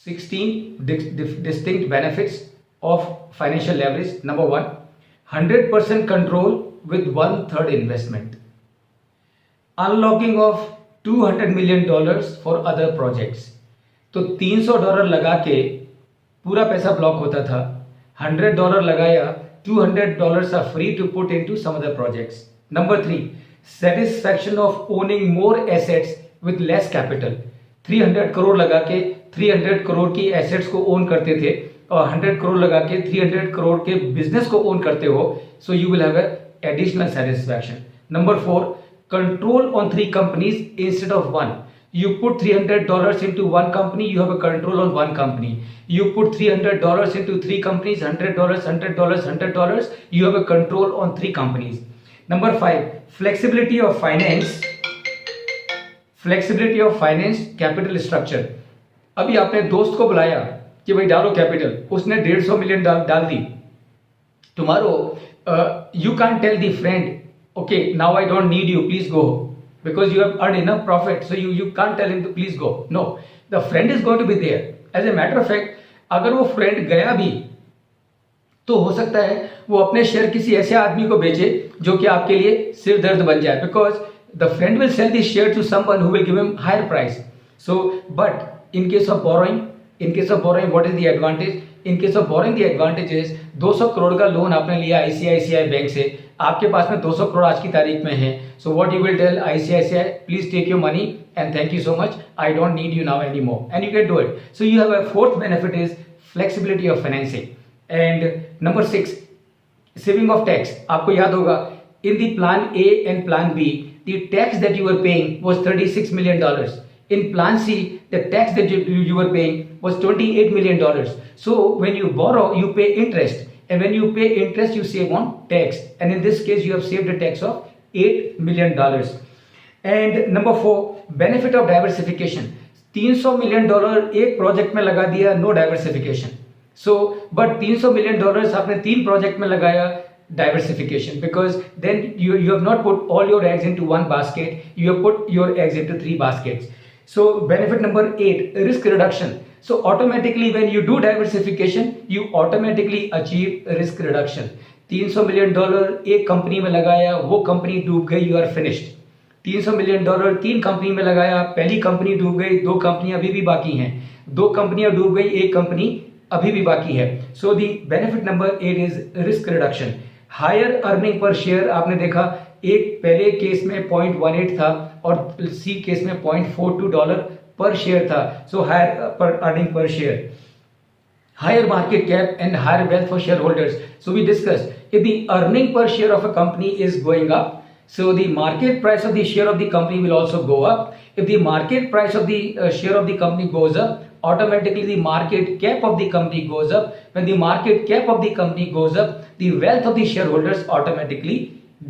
16 distinct benefits of financial leverage. Number 1, 100% control with 1/3 investment. Unlocking of $200 million for other projects. तो $300 लगा के पूरा पैसा ब्लॉक होता था. $100 लगाया, $200 are free to put into some other projects. Number 3, satisfaction of owning more assets with less capital. 300 crore लगा के 300 करोड़ की एसेट्स को ओन करते थे और 100 करोड़ लगा के 300 करोड़ के बिजनेस को ओन करते हो, so you will have additional satisfaction. Number 4, control on 3 companies instead of 1. You put $300 into 1 company, you have a control on 1 company. You put $300 into 3 companies, $100, $100, $100, you have a control on 3 companies. Number 5, flexibility of finance, capital structure. अभी आपने दोस्त को बुलाया कि भाई डालो capital, उसने 150 million डाल दी. Tomorrow you can't tell the friend, okay, now I don't need you, please go, because you have earned enough profit, so you can't tell him to please go. No, the friend is going to be there. As a matter of fact, अगर वो friend गया भी तो हो सकता है वो अपने शेयर किसी ऐसे आदमी को बेचे जो कि आपके लिए सिर दर्द बन जाए, because the friend will sell this share to someone who will give him higher price. So but in case of borrowing what is the advantage? In case of borrowing the advantage is 200 crore का loan आपने लिया ICICI bank से, आपके पास में 200 करोड़ आज की तारीख में है. So what you will tell ICICI, please take your money and thank you so much, I don't need you now anymore, and you can do it. So you have a fourth benefit is flexibility of financing. And number 6, saving of tax. आपको याद होगा in the plan A and plan B, the tax that you were paying was $36 million. In plan C, the tax that you were paying was $28 million. So when you borrow, you pay interest, and when you pay interest, you save on tax, and in this case, you have saved a tax of $8 million. And number 4, benefit of diversification. $300 million एक project में लगा दिया, no diversification. So but $300 million आपने 3 project में लगाया, diversification, because then you have not put all your eggs into one basket, you have put your eggs into 3 baskets. So benefit number 8, risk reduction. So automatically when you do diversification, you automatically achieve risk reduction. $300 million एक company में लगाया, वो company डूब गई, you are finished. $300 million 3 company में लगाया, पहली company डूब गई, 2 कंपनियां अभी भी बाकी हैं, 2 कंपनियां डूब गई, 1 कंपनी अभी भी बाकी है. So the benefit number 8 is risk reduction. Higher earning per share आपने देखा, एक पहले केस में 0.18 था और सी केस में $0.42 पर शेयर था. सो हायर पर earning per share, higher market cap and higher wealth for shareholders. So we discussed if the earning per share of a company is going up, so the market price of the share of the company will also go up. If the market price of the share of the company goes up, automatically the market cap of the company goes up. When the market cap of the company goes up, the wealth of the shareholders automatically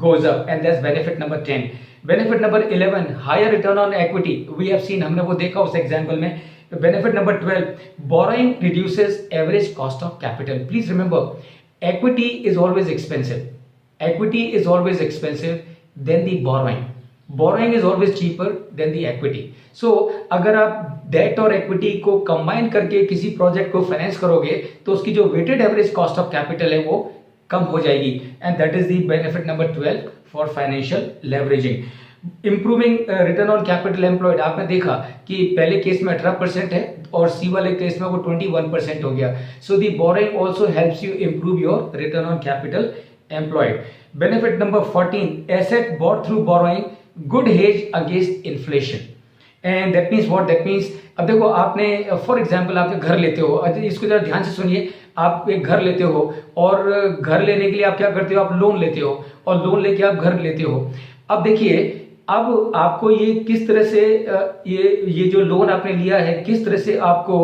goes up, and that's benefit number 10. Benefit number 11, higher return on equity. We have seen, हमने वो देखा उस example में. Benefit number 12, borrowing reduces average cost of capital. Please remember, equity is always expensive. Equity is always expensive than the borrowing. Borrowing is always cheaper than the equity. So अगर आप debt और equity को combine करके किसी project को finance करोगे तो उसकी जो weighted average cost of capital है वो कम हो जाएगी. And that is the benefit number 12 for financial leveraging. Improving return on capital employed. आपने देखा कि पहले केस में 18% है और सी वाले केस में वो 21% हो गया. So the borrowing also helps you improve your return on capital employed. Benefit number 14, asset bought through borrowing, good hedge against inflation. And that means what? That means अब देखो, आपने फॉर एग्जाम्पल आपने घर लेते हो, इसको जरा ध्यान से सुनिए. आप एक घर लेते हो और घर लेने के लिए आप क्या करते हो? आप लोन लेते हो और लोन लेके आप घर लेते हो. अब देखिए, अब आपको ये किस तरह से ये जो लोन आपने लिया है किस तरह से आपको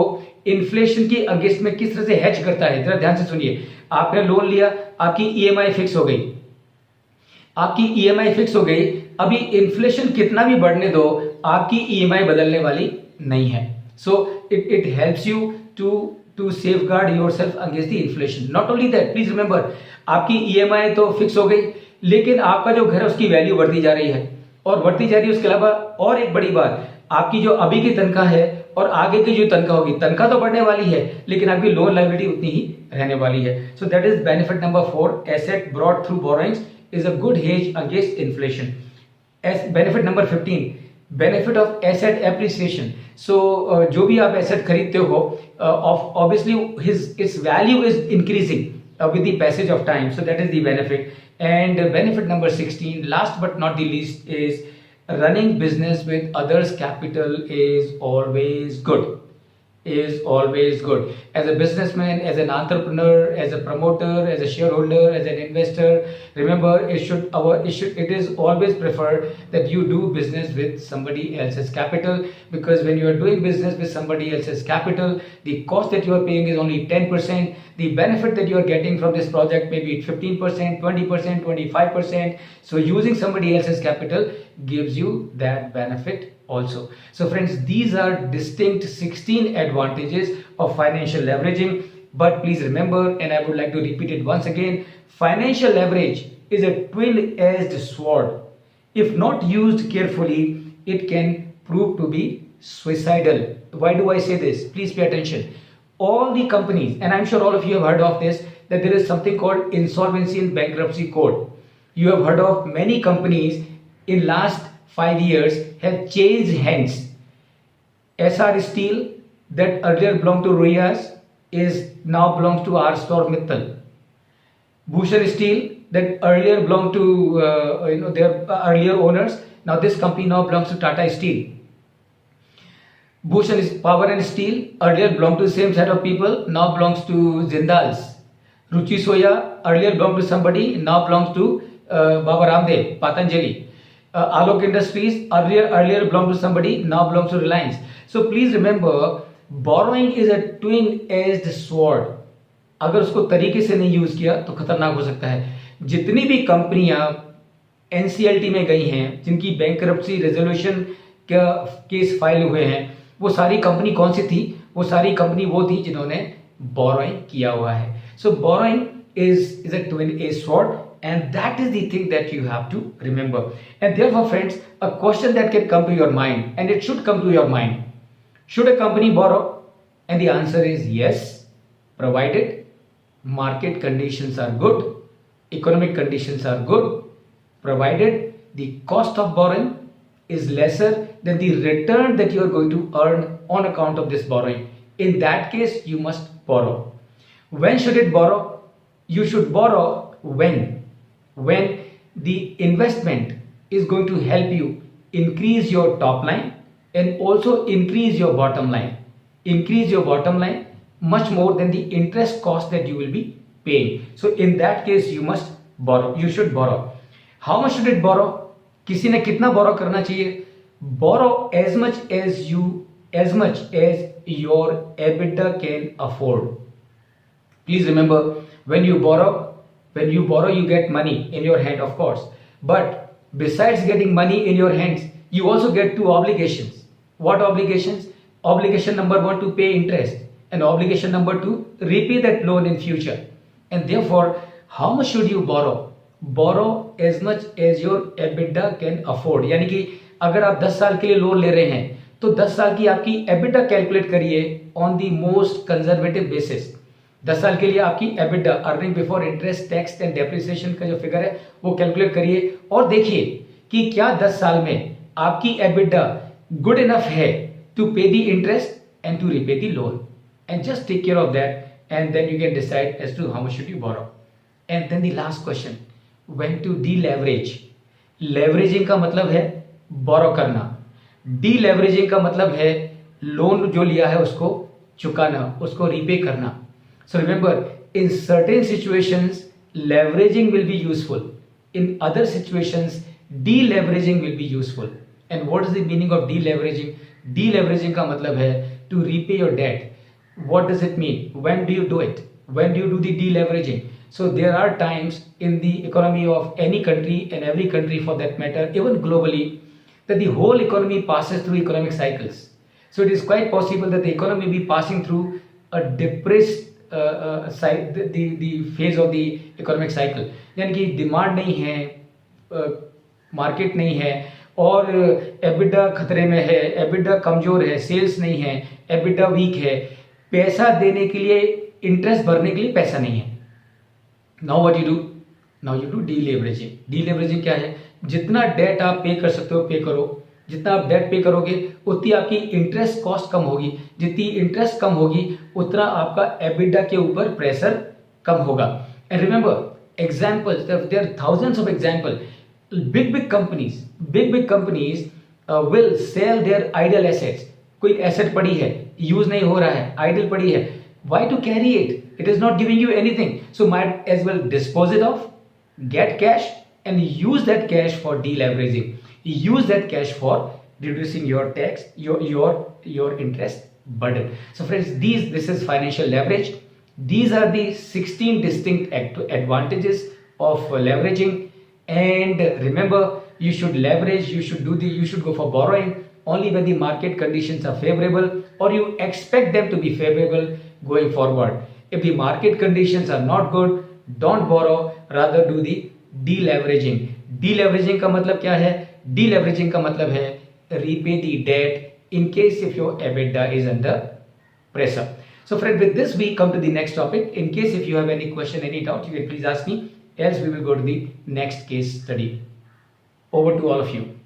इन्फ्लेशन के अगेंस्ट में किस तरह से हेज करता है. जरा ध्यान से सुनिए. आपने लोन लिया, आपकी ईएमआई फिक्स हो गई, आपकी ईएमआई फिक्स हो गई. अभी इन्फ्लेशन कितना भी बढ़ने दो, आपकी ईएमआई बदलने वाली नहीं है. So it helps you to safeguard yourself against the inflation. Not only that, please remember, आपकी ईएमआई तो फिक्स हो गई, लेकिन आपका जो घर है उसकी वैल्यू बढ़ती जा रही है और बढ़ती जा रही है. उसके अलावा और एक बड़ी बात, आपकी जो अभी की तनख्वाह है और आगे की जो तनख्वाह होगी, तनख्वाह तो बढ़ने वाली है लेकिन आपकी लोन लायबिलिटी उतनी ही रहने वाली है. So that is benefit number 4. Asset brought through borrowings is a good hedge against inflation. As benefit number 15, benefit of asset appreciation. So जो भी आप asset खरीदते हो, obviously its value is increasing with the passage of time. So that is the benefit. And benefit number 16, last but not the least, is running business with others' capital is always good. Is always good. As a businessman, as an entrepreneur, as a promoter, as a shareholder, as an investor, remember it is always preferred that you do business with somebody else's capital, because when you are doing business with somebody else's capital, the cost that you are paying is only 10%. The benefit that you are getting from this project may be 15%, 20%, 25%. So using somebody else's capital gives you that benefit also. So friends, these are distinct 16 advantages of financial leveraging. But please remember, and I would like to repeat it once again, financial leverage is a twin-edged sword. If not used carefully, it can prove to be suicidal. Why do I say this? Please pay attention. All the companies, and I'm sure all of you have heard of this, that there is something called insolvency and bankruptcy code. You have heard of many companies in last 5 years have changed hands. SR Steel, that earlier belonged to Ruias, is now belongs to ArcelorMittal. Bhushan Steel, that earlier belonged to their earlier owners. Now this company now belongs to Tata Steel. Bhushan Power and Steel, earlier belonged to the same set of people, now belongs to Jindals. Ruchi Soya, earlier belonged to somebody, now belongs to Baba Ramdev, Patanjali. Alok Industries, earlier belonged to somebody, now belongs to Reliance. So please remember, borrowing is a twin-edged sword. अगर उसको तरीके से नहीं use किया तो खतरनाक हो सकता है. जितनी भी कंपनियां एनसीएलटी में गई हैं, जिनकी बैंकरप्सी रेजोल्यूशन का केस फाइल हुए हैं, वो सारी कंपनी कौन सी थी? वो सारी कंपनी वो थी जिन्होंने बोरोइंग किया हुआ है. सो borrowing is a twin-edged sword. And that is the thing that you have to remember. And therefore, friends, a question that can come to your mind, and it should come to your mind: should a company borrow? And the answer is yes, provided market conditions are good, economic conditions are good, provided the cost of borrowing is lesser than the return that you are going to earn on account of this borrowing. In that case, you must borrow. When should it borrow? You should borrow when the investment is going to help you increase your top line and also increase your bottom line. Increase your bottom line much more than the interest cost that you will be paying. So in that case, you must borrow. You should borrow. How much should it borrow? किसी ने कितना borrow करना चाहिए? Borrow as much as your EBITDA can afford. Please remember, when you borrow, you get money in your hand, of course. But besides getting money in your hands, you also get 2 obligations. What obligations? Obligation number 1, to pay interest, and obligation number 2, repay that loan in future. And therefore, how much should you borrow? Borrow as much as your EBITDA can afford. यानी कि अगर आप 10 साल के लिए loan ले रहे हैं तो 10 साल की आपकी EBITDA कैलकुलेट करिए on the most conservative basis. 10 साल के लिए आपकी EBITDA, earning before interest, tax and depreciation का जो फिगर है वो कैलकुलेट करिए और देखिए कि क्या 10 साल में आपकी EBITDA गुड इनफ है to pay the interest and to repay the loan. And just take care of that and then you can decide as to how much should you borrow. And then the last question, when to deleverage. Leveraging का मतलब है बोरो करना. Deleveraging का मतलब है loan जो लिया है उसको चुकाना, उसको रीपे करना. So remember, in certain situations, leveraging will be useful. In other situations, deleveraging will be useful. And what is the meaning of deleveraging? Deleveraging का मतलब है to repay your debt. What does it mean? When do you do it? When do you do the deleveraging? So there are times in the economy of any country, and every country for that matter, even globally, that the whole economy passes through economic cycles. So it is quite possible that the economy will be passing through a depressed the phase of the economic cycle. यानी कि demand नहीं है, market नहीं है, और EBITDA खतरे में है, एबिटा कमजोर है, सेल्स नहीं है, एबिटा वीक है, पैसा देने के लिए, इंटरेस्ट भरने के लिए पैसा नहीं है। Now what you do, now you do deleveraging. Deleveraging क्या है? जितना डेट आप पे कर सकते हो पे करो, जितना आप डेट पे करोगे उतनी आपकी इंटरेस्ट कॉस्ट कम होगी, जितनी इंटरेस्ट कम होगी उतना आपका एबिटा के ऊपर प्रेशर कम होगा। And remember examples, there are thousands of example. big companies will sell their idle assets. कोई एसेट पड़ी है, यूज नहीं हो रहा है, आइडल पड़ी है, why to carry it? It is not giving you anything, so might as well dispose it off, get cash and use that cash for deleveraging, use that cash for reducing your tax, your interest burden. So friends, this is financial leverage. These are the 16 distinct advantages of leveraging. And remember, you should leverage, you should go for borrowing only when the market conditions are favorable or you expect them to be favorable going forward. If the market conditions are not good, don't borrow, rather do the deleveraging. Deleveraging का मतलब क्या है? Deleveraging का मतलब है repay the debt in case if your EBITDA is under pressure. So friend, with this we come to the next topic. In case if you have any question, any doubt, you can please ask me, else we will go to the next case study. Over to all of you.